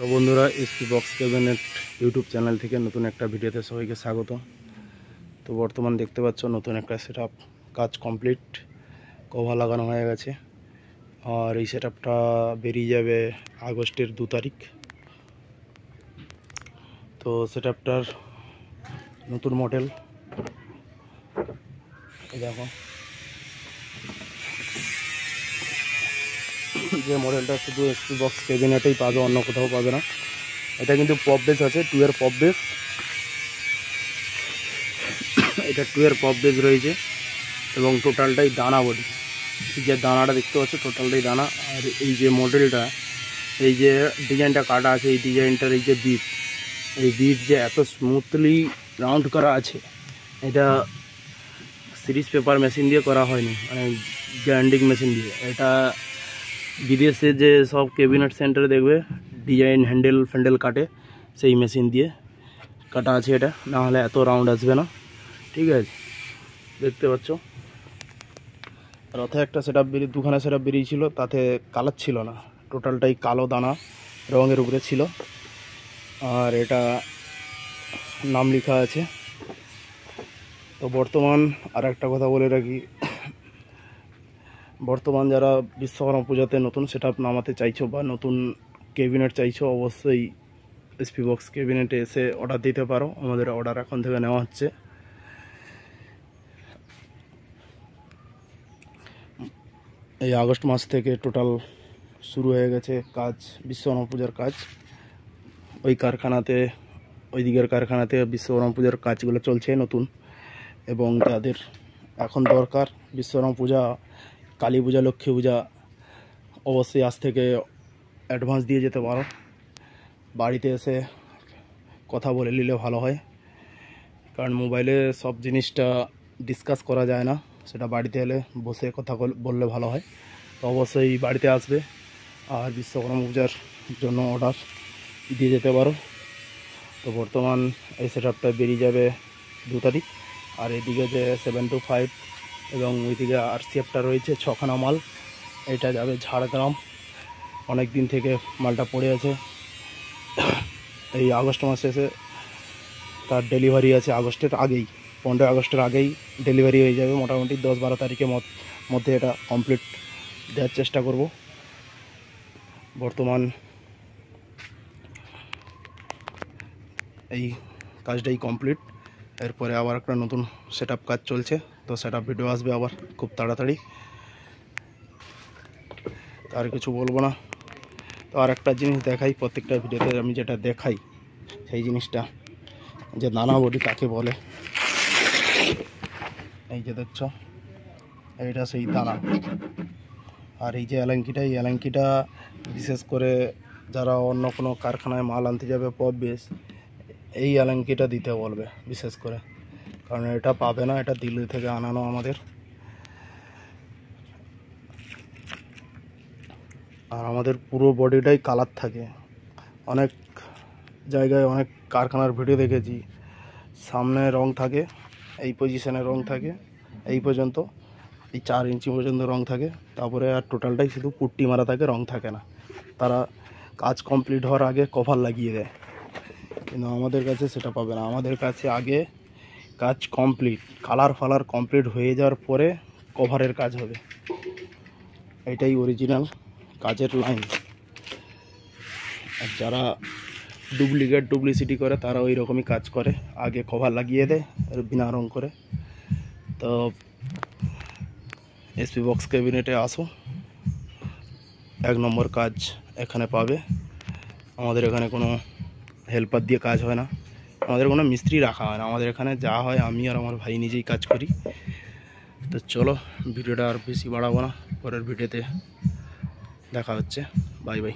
তো বন্ধুরা, SP box cabinet YouTube channel থেকে নতুন একটা ভিডিওতে সবাইকে স্বাগত। তো বর্তমান দেখতে পাচ্ছ নতুন একটা সেটআপ কাজ কমপ্লিট, কভার লাগানো হয়ে গেছে। আর এই সেটআপটা বেরিয়ে যাবে আগস্টের 2 তারিখ। তো সেটআপটার নতুন মডেল দেখো, যে মডেলটা শুধু এসপি বক্স ক্যাবিনেটেই পাবে, অন্য কোথাও পাবে না। এটা কিন্তু পপ বেস আছে, 2 এর পপ বেস। এটা 2 এর পপ বেস রয়েছে এবং টোটালটাই দানা বডি। যে দানাটা দেখতে পাচ্ছ টোটালটাই দানা। আর এই যে মডেলটা, এই যে ডিজাইনটা কাটা আছে, এই ডিজাইনটার এই যে বিট, এই বিট যে এত স্মুথলি রাউন্ড করা আছে, এটা সিরিজ পেপার মেশিন দিয়ে করা হয়নি, মানে গ্রাইন্ডিং মেশিন দিয়ে। এটা বিদেশে যে সব ক্যাবিনেট সেন্টারে দেখবে ডিজাইন হ্যান্ডেল কাটে, সেই মেশিন দিয়ে কাটা আছে এটা, না হলে এত রাউন্ড আসবে না। ঠিক আছে, দেখতে পাচ্ছ। রথে একটা সেটআপ বেরিয়ে, দুখানা সেটআপ বেরিয়েছিল, তাতে কালার ছিল না, টোটালটাই কালো দানা রঙের উপরে ছিল। আর এটা নাম লেখা আছে। তো বর্তমান আর একটা কথা বলে রাখি, বর্তমান যারা বিশ্বকর্মা পূজাতে নতুন সেটআপ নামাতে চাইছো বা নতুন ক্যাবিনেট চাইছো, অবশ্যই এসপি বক্স ক্যাবিনেটে এসে অর্ডার দিতে পারো। আমাদের অর্ডার এখন থেকে নেওয়া হচ্ছে। এই আগস্ট মাস থেকে টোটাল শুরু হয়ে গেছে কাজ, বিশ্বকর্মা পূজার কাজ। ওই কারখানাতে, ওই দিকের কারখানাতে বিশ্বকর্মা পূজার কাজগুলো চলছে নতুন। এবং তাদের এখন দরকার বিশ্বকর্মা পূজা, কালী পূজা, লক্ষ্মী পূজা, অবশ্যই আজ থেকে অ্যাডভান্স দিয়ে যেতে পারো। বাড়িতে এসে কথা বলে নিলে ভালো হয়, কারণ মোবাইলে সব জিনিসটা ডিসকাস করা যায় না, সেটা বাড়িতে এলে বসে কথা বললে ভালো হয়। তো অবশ্যই বাড়িতে আসবে আর বিশ্বকর্মা পূজার জন্য অর্ডার দিয়ে যেতে পারো। তো বর্তমান এই সেটআপটা বেরিয়ে যাবে 2 তারিখ। আর এদিকে যে 725 এবং ওইদিকে আরসিএফটা রয়েছে 6খানা মাল, এটা যাবে ঝাড়গ্রাম। অনেক দিন থেকে মালটা পড়ে আছে, এই আগস্ট মাসে এসে তার ডেলিভারি আছে। আগস্টের আগেই, 15 আগস্টের আগেই ডেলিভারি হয়ে যাবে। মোটামুটি 10-12 তারিখের মধ্যে এটা কমপ্লিট দেওয়ার চেষ্টা করব। বর্তমান এই কাজটাই কমপ্লিট, এরপরে আবার একটা নতুন সেটআপ কাজ চলছে। তো সেটআপ ভিডিও আসবে আবার খুব তাড়াতাড়ি, আর কিছু বলবো না। তো আর একটা জিনিস দেখাই, প্রত্যেকটা ভিডিওতে আমি যেটা দেখাই সেই জিনিসটা, যে দানা বডি কাকে বলে। এই যে দেখছো, এইটা সেই দানা। আর এই যে এলাঙ্কিটা, এই এলাঙ্কিটা বিশেষ করে যারা অন্য কোনো কারখানায় মাল আনতে যাবে পপ বেস, এই এলাঙ্কিটা দিতে বলবে বিশেষ করে, কারণ এটা পাবে না, এটা দিল্লি থেকে আনানো আমাদের। আর আমাদের পুরো বডিটাই কালার থাকে। অনেক জায়গায়, অনেক কারখানার ভিডিও দেখেছি, সামনে রং থাকে, এই পজিশনে রং থাকে, এই পর্যন্ত, এই 4 ইঞ্চি পর্যন্ত রং থাকে, তারপরে আর টোটালটাই শুধু পুট্টি মারা থাকে, রং থাকে না। তারা কাজ কমপ্লিট হওয়ার আগে কভার লাগিয়ে দেয়, কিন্তু আমাদের কাছে সেটা পাবে না। আমাদের কাছে আগে কাজ কমপ্লিট, কালার ফালার কমপ্লিট হয়ে যাওয়ার পরে কভারের কাজ হবে। এটাই অরিজিনাল কাজের লাইন। আর যারা ডুপ্লিসিটি করে, তারা ওই রকমই কাজ করে, আগে কভার লাগিয়ে দেয় বিনা রং করে। তো এসপি বক্স ক্যাবিনেটে আসো, 1 নম্বর কাজ এখানে পাবে। আমাদের এখানে কোনো হেল্পার দিয়ে কাজ হয় না, আমাদের কোনো মিস্ত্রি রাখা হয় না। আমাদের এখানে যা হয় আমি আর আমার ভাই নিজেই কাজ করি। তো চলো, ভিডিওটা আর বেশি বাড়াবো না, পরের ভিডিওতে দেখা হচ্ছে। Bye bye.